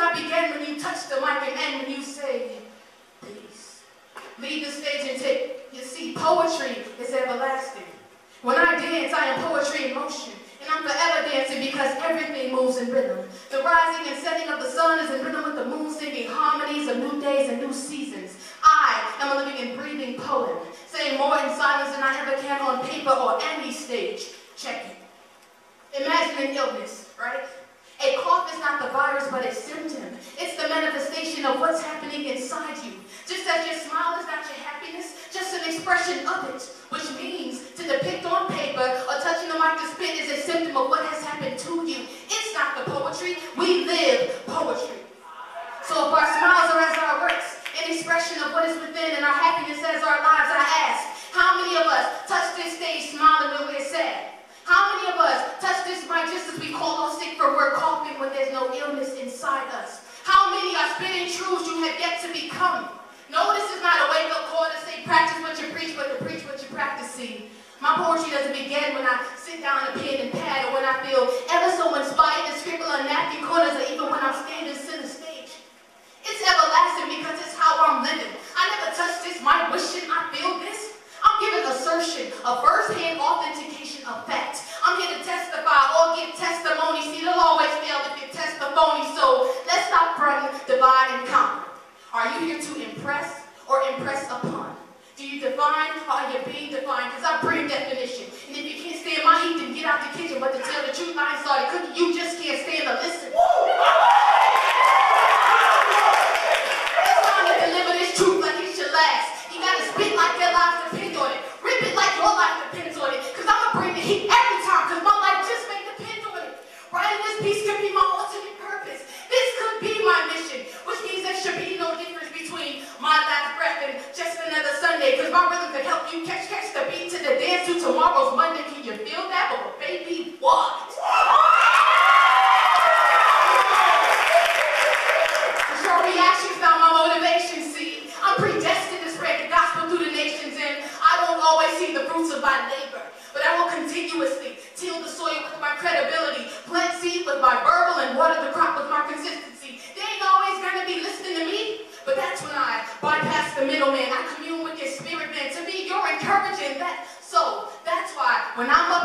not begin when you touch the mic and end when you say, peace. Leave the stage and take your seat. Poetry is everlasting. When I dance, I am poetry in motion. And I'm forever dancing because everything moves in rhythm. The rising and setting of the sun is in rhythm with the moon singing harmonies of new days and new seasons. I am a living and breathing poem, saying more in silence than I ever can on paper or any stage. Check it. Imagine an illness, right? A cough is not the virus, but a symptom. It's the manifestation of what's happening inside you. Just as your smile is not your happiness, just an expression of it, which means to depict on paper or touching the mic to spit is a symptom of what has happened to you. It's not the poetry. We live poetry. So if our smiles are as our works, an expression of what is within, and our happiness as our lives, I ask, how many of us touch this stage smiling when we're sad? How many of us touch this mic just as we call off sick for work, coughing when there's no illness inside us? How many are spitting truths you have yet to become? No, this is not a wake-up call to say practice what you preach, but to preach what you practice. See, my poetry doesn't begin when I sit down a pen and pad or when I feel ever so inspired to scribble on napkin corners or even when I'm standing center stage. It's everlasting because it's how I'm living. I never touch this mic wishing I feel this. I'm giving assertion, a first-hand authentication of fact. I'm here to testify or give testimony. See, they'll always fail if you test the phony. So let's stop running, divide, and conquer. Are you here to impress or impress upon? Do you define or are you being defined? Because I bring definition. And if you can't stand my heat, then get out the kitchen. But to tell the truth, I ain't started cooking. You just can't stand to listen. It's time to deliver this truth like it should last. You gotta spit like your life depends on it. Rip it like your life depends on it. Because I'm gonna bring the heat every time. Because my life just may depend on it. Writing this piece could be my ultimate purpose. This could be my mission. Which means there should be no difference between my last breath and just another Sunday. Because my rhythm could help you catch the beat to the dance to tomorrow's Monday. Can you feel that? But baby, what? Your reactions found my motivation, see. I'm predestined to spread the gospel through the nations, and I don't always see the fruits of my labor. But I will continuously till the soil with my credibility, plant seed with my verbal, and water the crop with my consistency. They ain't always gonna be listening to me, but that's when I bypass the middleman. I commune with your spirit, man. To me, you're encouraging that. So that's why when I'm